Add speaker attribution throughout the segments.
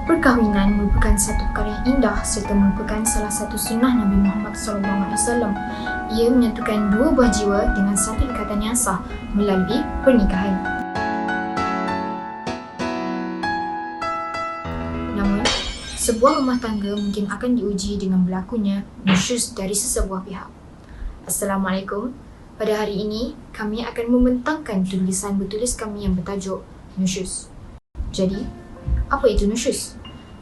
Speaker 1: Perkahwinan merupakan satu perkara yang indah serta merupakan salah satu sunnah Nabi Muhammad SAW. Ia menyatukan dua buah jiwa dengan satu ikatan yang sah melalui pernikahan. Namun, sebuah rumah tangga mungkin akan diuji dengan berlakunya nusyuz dari sesebuah pihak. Assalamualaikum. Pada hari ini, kami akan membentangkan tulisan bertulis kami yang bertajuk nusyuz. Jadi, apa itu nusyuz?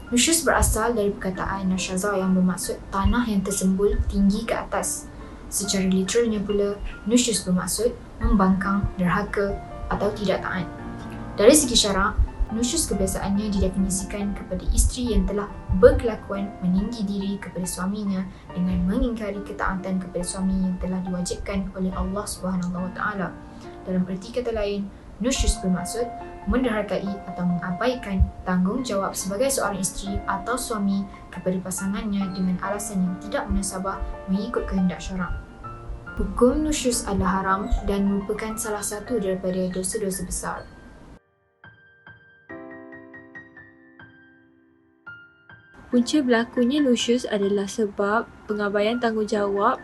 Speaker 1: Nusyuz berasal dari perkataan nasyaza yang bermaksud tanah yang tersembul tinggi ke atas. Secara literalnya pula, nusyuz bermaksud membangkang, derhaka atau tidak taat. Dari segi syarak, nusyuz kebiasaannya didefinisikan kepada isteri yang telah berkelakuan meninggi diri kepada suaminya dengan mengingkari ketaatan kepada suami yang telah diwajibkan oleh Allah SWT. Dalam erti kata lain, nusyuz bermaksud menderhakai atau mengabaikan tanggungjawab sebagai seorang isteri atau suami kepada pasangannya dengan alasan yang tidak munasabah mengikut kehendak syarak. Hukum nusyuz adalah haram dan merupakan salah satu daripada dosa-dosa besar.
Speaker 2: Punca berlakunya nusyuz adalah sebab pengabaian tanggungjawab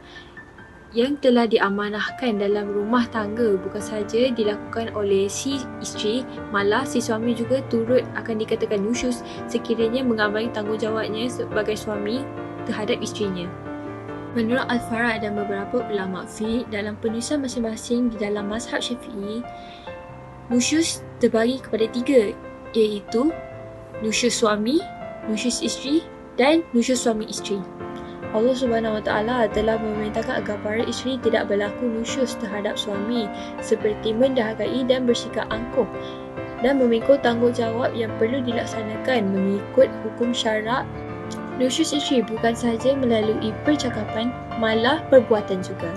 Speaker 2: yang telah diamanahkan dalam rumah tangga bukan sahaja dilakukan oleh si isteri, malah si suami juga turut akan dikatakan nusyuz sekiranya mengabaikan tanggungjawabnya sebagai suami terhadap isterinya. Menurut Al-Farad dan beberapa ulama fiqh dalam penulisan masing-masing di dalam mazhab Syafi'i, nusyuz terbagi kepada tiga, iaitu nusyuz suami, nusyuz isteri dan nusyuz suami isteri. Allah SWT telah memerintahkan agar para isteri tidak berlaku nusyuz terhadap suami seperti menderhakai dan bersikap angkuh dan memikul tanggungjawab yang perlu dilaksanakan mengikut hukum syarak. Nusyuz isteri bukan sahaja melalui percakapan, malah perbuatan juga.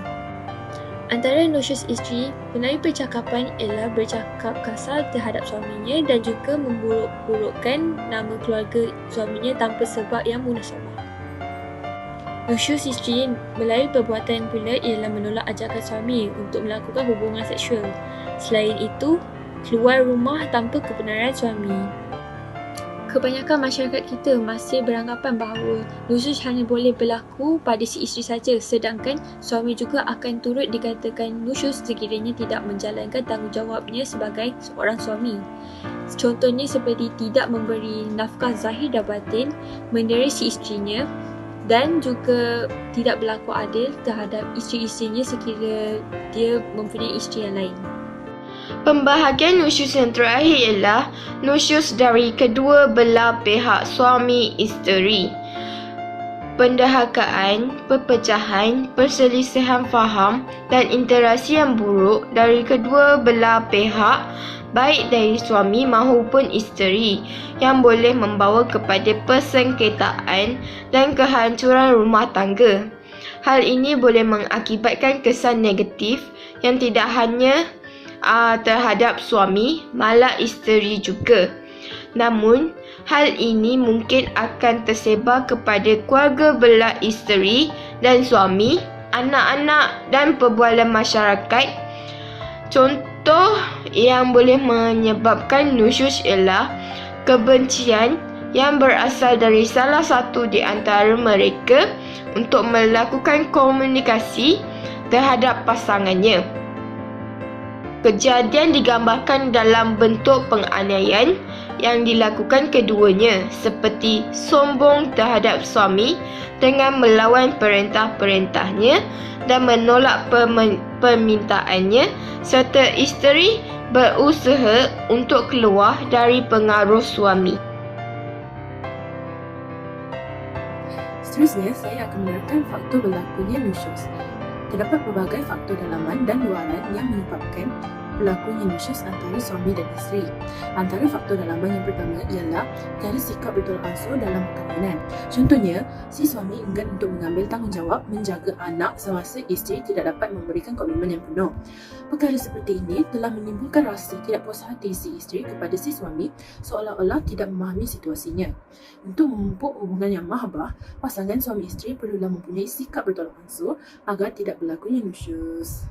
Speaker 2: Antara nusyuz isteri melalui percakapan ialah bercakap kasar terhadap suaminya dan juga memburuk-burukkan nama keluarga suaminya tanpa sebab yang munasabah. Nusyuz isteri melalui perbuatan pula ialah menolak ajakan suami untuk melakukan hubungan seksual. Selain itu, keluar rumah tanpa kebenaran suami. Kebanyakan masyarakat kita masih beranggapan bahawa nusyuz hanya boleh berlaku pada si isteri saja, sedangkan suami juga akan turut dikatakan nusyuz sekiranya tidak menjalankan tanggungjawabnya sebagai seorang suami. Contohnya seperti tidak memberi nafkah zahir dan batin, mendera si isterinya, dan juga tidak berlaku adil terhadap isteri-isterinya sekiranya dia mempunyai isteri yang lain.
Speaker 3: Pembahagian nusyuz yang terakhir ialah nusyuz dari kedua belah pihak suami isteri. Penderhakaan, perpecahan, perselisihan faham dan interaksi yang buruk dari kedua belah pihak, baik dari suami maupun isteri, yang boleh membawa kepada persengketaan dan kehancuran rumah tangga. Hal ini boleh mengakibatkan kesan negatif yang tidak hanya terhadap suami, malah isteri juga. Namun, hal ini mungkin akan tersebar kepada keluarga belah isteri dan suami, anak-anak dan perbualan masyarakat. Contoh yang boleh menyebabkan nusyuz ialah kebencian yang berasal dari salah satu di antara mereka untuk melakukan komunikasi terhadap pasangannya. Kejadian digambarkan dalam bentuk penganiayaan yang dilakukan keduanya, seperti sombong terhadap suami dengan melawan perintah-perintahnya dan menolak permintaannya, serta isteri berusaha untuk keluar dari pengaruh suami.
Speaker 4: Seterusnya, saya akan menerangkan faktor berlakunya nusyuz. Terdapat pelbagai faktor dalaman dan luaran yang menyebabkan berlakunya nusyuz antara suami dan isteri. Antara faktor dalaman yang pertama ialah tiada sikap bertolak ansur dalam perkahwinan. Contohnya, si suami enggan untuk mengambil tanggungjawab menjaga anak semasa isteri tidak dapat memberikan komitmen yang penuh. Perkara seperti ini telah menimbulkan rasa tidak puas hati si isteri kepada si suami seolah-olah tidak memahami situasinya. Untuk memupuk hubungan yang mahabbah, pasangan suami isteri perlulah mempunyai sikap bertolak ansur agar tidak berlakunya nusyuz.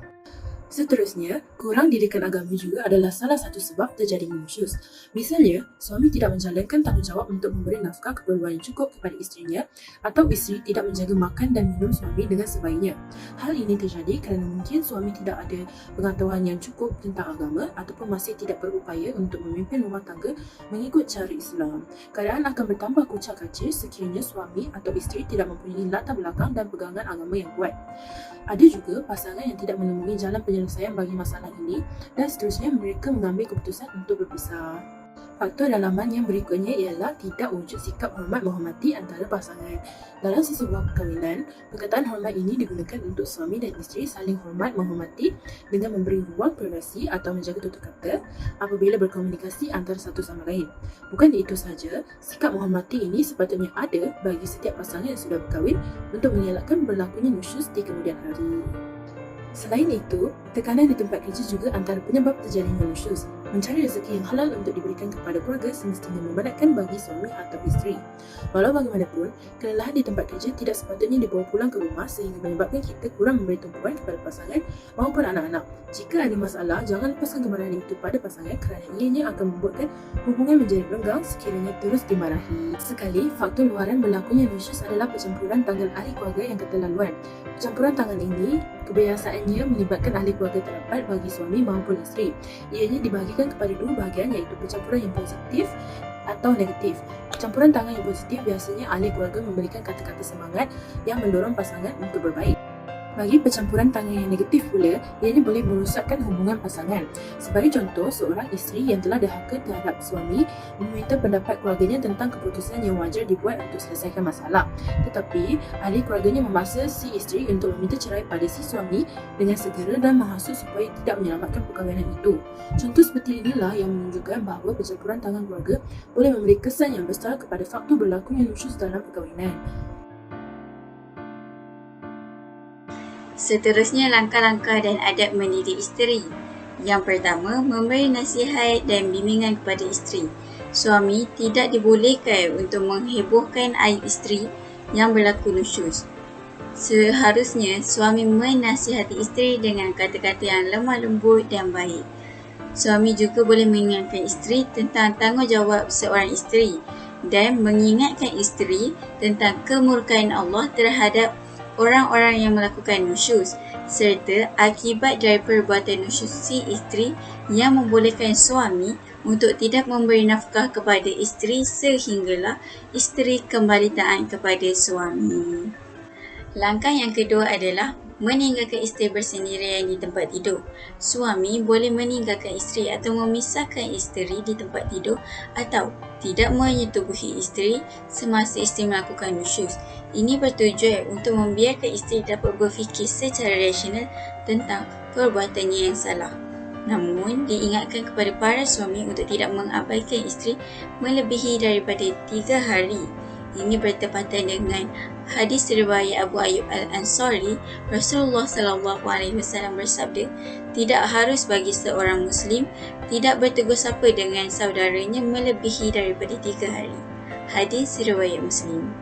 Speaker 4: Seterusnya, kurang didikan agama juga adalah salah satu sebab terjadinya nusyuz. Misalnya, suami tidak menjalankan tanggungjawab untuk memberi nafkah keperluan yang cukup kepada isterinya atau isteri tidak menjaga makan dan minum suami dengan sebaiknya. Hal ini terjadi kerana mungkin suami tidak ada pengetahuan yang cukup tentang agama ataupun masih tidak berupaya untuk memimpin rumah tangga mengikut cara Islam. Keadaan akan bertambah kucak kacir sekiranya suami atau isteri tidak mempunyai latar belakang dan pegangan agama yang kuat. Ada juga pasangan yang tidak menemui jalan penyelesaian bagi masalah ini dan seterusnya mereka mengambil keputusan untuk berpisah. Faktor dalaman yang berikutnya ialah tidak wujud sikap hormat menghormati antara pasangan. Dalam sesebuah perkahwinan, perkataan hormat ini digunakan untuk suami dan isteri saling hormat menghormati dengan memberi ruang privasi atau menjaga tutur kata apabila berkomunikasi antara satu sama lain. Bukan itu sahaja, sikap menghormati ini sepatutnya ada bagi setiap pasangan yang sudah berkahwin untuk mengelakkan berlakunya nusyuz di kemudian hari. Selain itu, tekanan di tempat kerja juga antara penyebab terjadinya nusyuz. Mencari rezeki yang halal untuk diberikan kepada keluarga semestinya memandatkan bagi suami atau isteri. Walau bagaimanapun, kelelahan di tempat kerja tidak sepatutnya dibawa pulang ke rumah sehingga menyebabkan kita kurang memberi tumpuan kepada pasangan maupun anak-anak. Jika ada masalah, jangan lepaskan kemarahan itu pada pasangan kerana ianya akan membuatkan hubungan menjadi renggang sekiranya terus dimarahi. Sekali, faktor luaran berlakunya nusyuz adalah percampuran tangan ahli keluarga yang keterlaluan. Percampuran tangan ini kebiasaannya melibatkan ahli keluarga terapat bagi suami maupun isteri. Ianya dibahagikan kepada dua bahagian iaitu percampuran yang positif atau negatif. Percampuran tangan yang positif biasanya ahli keluarga memberikan kata-kata semangat yang mendorong pasangan untuk berbaik. Bagi percampuran tangan yang negatif pula, ianya boleh merosakkan hubungan pasangan. Sebagai contoh, seorang isteri yang telah derhaka terhadap suami meminta pendapat keluarganya tentang keputusan yang wajar dibuat untuk selesaikan masalah. Tetapi, ahli keluarganya memaksa si isteri untuk meminta cerai pada si suami dengan segera dan menghasut supaya tidak menyelamatkan perkahwinan itu. Contoh seperti inilah yang menunjukkan bahawa percampuran tangan keluarga boleh memberi kesan yang besar kepada faktor berlakunya nusyuz dalam perkahwinan.
Speaker 5: Seterusnya, langkah-langkah dan adab mendidik isteri. Yang pertama, memberi nasihat dan bimbingan kepada isteri. Suami tidak dibolehkan untuk menghebohkan aib isteri yang berlaku nusyuz. Seharusnya, suami menasihati isteri dengan kata-kata yang lemah lembut dan baik. Suami juga boleh mengingatkan isteri tentang tanggungjawab seorang isteri dan mengingatkan isteri tentang kemurkaan Allah terhadap orang-orang yang melakukan nusyuz serta akibat dari perbuatan nusyuz si isteri yang membolehkan suami untuk tidak memberi nafkah kepada isteri sehinggalah isteri kembali taat kepada suami. Langkah yang kedua adalah meninggalkan isteri bersendirian di tempat tidur. Suami boleh meninggalkan isteri atau memisahkan isteri di tempat tidur atau tidak menyetubuhi isteri semasa isteri melakukan nusyuz. Ini bertujuan untuk membiarkan isteri dapat berfikir secara rasional tentang perbuatannya yang salah. Namun, diingatkan kepada para suami untuk tidak mengabaikan isteri melebihi daripada 3 hari. Ini bertepatan dengan hadis riwayat Abu Ayyub Al-Ansari. Rasulullah SAW bersabda, tidak harus bagi seorang Muslim tidak bertegur sapa dengan saudaranya melebihi daripada 3 hari. Hadis riwayat Muslim.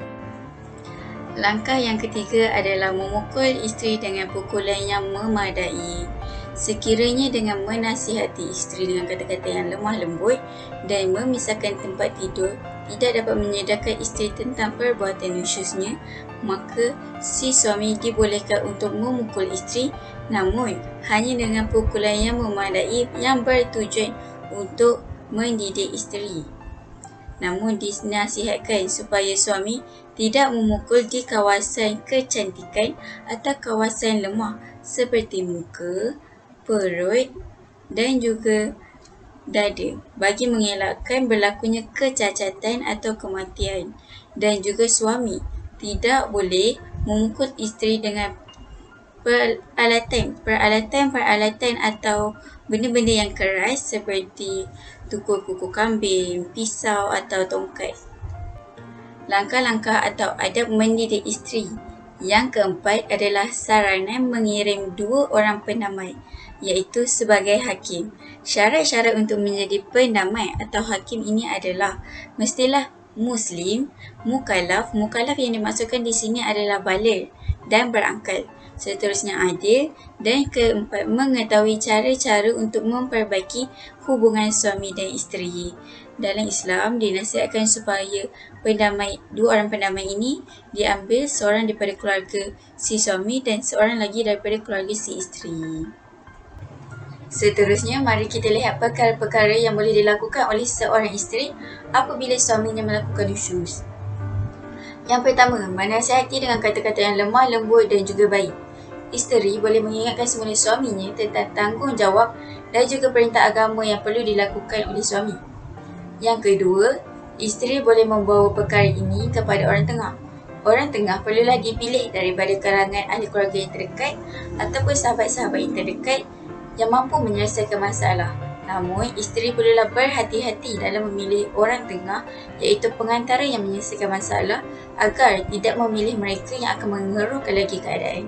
Speaker 5: Langkah yang ketiga adalah memukul isteri dengan pukulan yang memadai. Sekiranya dengan menasihati isteri dengan kata-kata yang lemah lembut dan memisahkan tempat tidur tidak dapat menyedarkan isteri tentang perbuatan nusyuznya, maka si suami dibolehkan untuk memukul isteri, namun hanya dengan pukulan yang memadai yang bertujuan untuk mendidik isteri. Namun dinasihatkan supaya suami tidak memukul di kawasan kecantikan atau kawasan lemah seperti muka, perut dan juga dada bagi mengelakkan berlakunya kecacatan atau kematian. Dan juga suami tidak boleh memukul isteri dengan peralatan atau benda-benda yang keras seperti tukul kuku kambing, pisau atau tongkat. Langkah-langkah atau adab mendidik isteri. Yang keempat adalah saranan mengirim 2 orang pendamai, iaitu sebagai hakim. Syarat-syarat untuk menjadi pendamai atau hakim ini adalah mestilah Muslim, mukallaf. Mukallaf yang dimaksudkan di sini adalah baligh dan berakal. Seterusnya adil, dan keempat mengetahui cara-cara untuk memperbaiki hubungan suami dan isteri. Dalam Islam dinasihatkan supaya dua orang pendamai ini diambil seorang daripada keluarga si suami dan seorang lagi daripada keluarga si isteri. Seterusnya, mari kita lihat perkara-perkara yang boleh dilakukan oleh seorang isteri apabila suaminya melakukan nusyuz. Yang pertama, menasihati dengan kata-kata yang lemah, lembut dan juga baik. Isteri boleh mengingatkan semula suaminya tentang tanggungjawab dan juga perintah agama yang perlu dilakukan oleh suami. Yang kedua, isteri boleh membawa perkara ini kepada orang tengah. Orang tengah perlulah dipilih daripada kalangan ahli keluarga yang terdekat ataupun sahabat-sahabat yang terdekat yang mampu menyelesaikan masalah. Namun, isteri perlulah berhati-hati dalam memilih orang tengah iaitu pengantara yang menyelesaikan masalah agar tidak memilih mereka yang akan mengeruhkan lagi keadaan.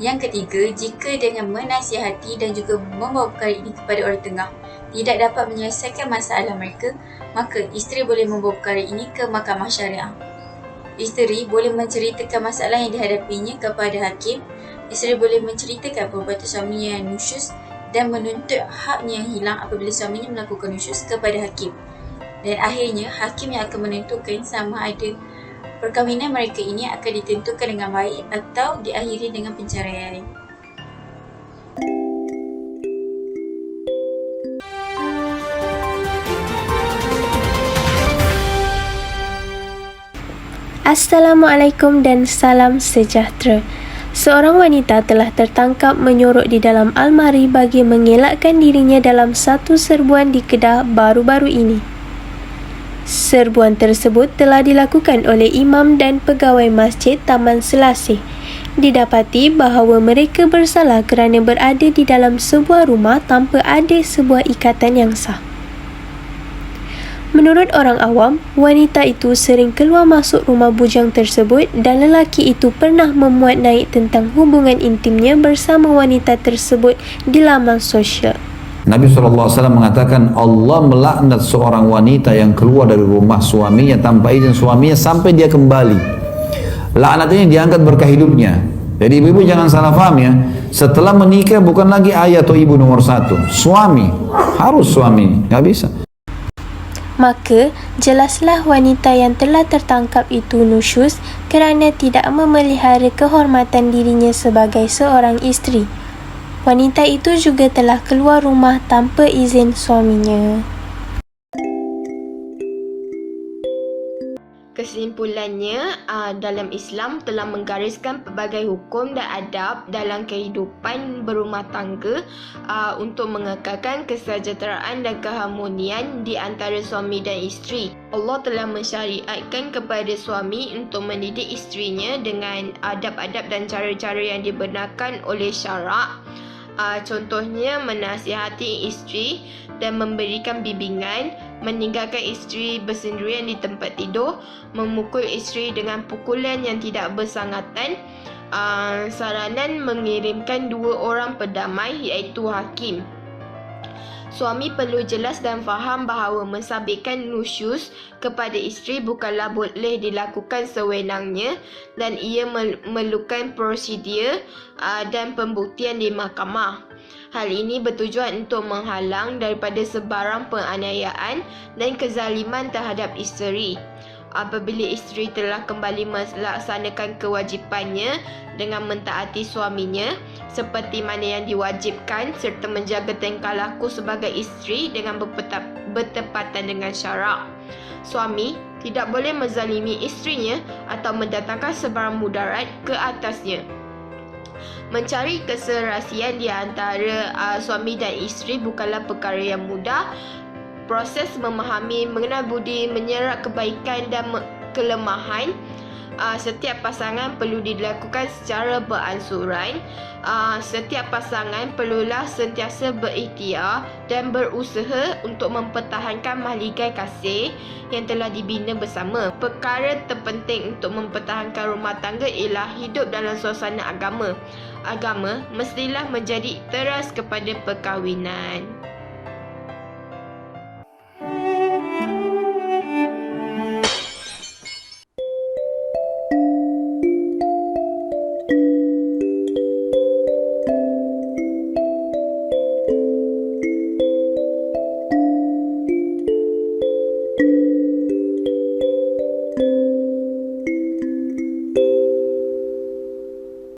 Speaker 5: Yang ketiga, jika dengan menasihati dan juga membawa perkara ini kepada orang tengah tidak dapat menyelesaikan masalah mereka, maka isteri boleh membawa perkara ini ke mahkamah syariah. Isteri boleh menceritakan masalah yang dihadapinya kepada hakim. Isteri boleh menceritakan perbuatan suaminya yang nusyuz dan menuntut haknya yang hilang apabila suaminya melakukan nusyuz kepada hakim. Dan akhirnya, hakim yang akan menentukan sama ada perkahwinan mereka ini akan ditentukan dengan baik atau diakhiri dengan penceraian.
Speaker 6: Assalamualaikum dan salam sejahtera. Seorang wanita telah tertangkap menyorok di dalam almari bagi mengelakkan dirinya dalam satu serbuan di Kedah baru-baru ini. Serbuan tersebut telah dilakukan oleh imam dan pegawai masjid Taman Selasih. Didapati bahawa mereka bersalah kerana berada di dalam sebuah rumah tanpa ada sebuah ikatan yang sah. Menurut orang awam, wanita itu sering keluar masuk rumah bujang tersebut dan lelaki itu pernah memuat naik tentang hubungan intimnya bersama wanita tersebut di laman sosial.
Speaker 7: Nabi SAW mengatakan Allah melaknat seorang wanita yang keluar dari rumah suaminya tanpa izin suaminya sampai dia kembali. Laknat ini diangkat berkah hidupnya. Jadi ibu-ibu jangan salah faham ya. Setelah menikah bukan lagi ayah atau ibu nomor satu. Suami. Harus suami. Nggak bisa.
Speaker 6: Maka, jelaslah wanita yang telah tertangkap itu nusyuz kerana tidak memelihara kehormatan dirinya sebagai seorang isteri. Wanita itu juga telah keluar rumah tanpa izin suaminya.
Speaker 3: Kesimpulannya, dalam Islam telah menggariskan pelbagai hukum dan adab dalam kehidupan berumah tangga untuk mengekalkan kesejahteraan dan keharmonian di antara suami dan isteri. Allah telah mensyariatkan kepada suami untuk mendidik isterinya dengan adab-adab dan cara-cara yang dibenarkan oleh syarak. Contohnya menasihati isteri dan memberikan bimbingan, meninggalkan isteri bersendirian di tempat tidur, memukul isteri dengan pukulan yang tidak bersangatan, saranan mengirimkan 2 orang pendamai iaitu hakim. Suami perlu jelas dan faham bahawa mensabitkan nusyuz kepada isteri bukanlah boleh dilakukan sewenangnya dan ia memerlukan prosedur dan pembuktian di mahkamah. Hal ini bertujuan untuk menghalang daripada sebarang penganiayaan dan kezaliman terhadap isteri. Apabila isteri telah kembali melaksanakan kewajipannya dengan mentaati suaminya seperti mana yang diwajibkan serta menjaga tingkah laku sebagai isteri dengan bertepatan dengan syarak. Suami tidak boleh menzalimi isterinya atau mendatangkan sebarang mudarat ke atasnya. Mencari keserasian di antara suami dan isteri bukanlah perkara yang mudah. Proses memahami, mengenal budi, menyerap kebaikan dan kelemahan setiap pasangan perlu dilakukan secara beransuran. Setiap pasangan perlulah sentiasa berikhtiar dan berusaha untuk mempertahankan mahligai kasih yang telah dibina bersama. Perkara terpenting untuk mempertahankan rumah tangga ialah hidup dalam suasana agama. Agama mestilah menjadi teras kepada perkahwinan.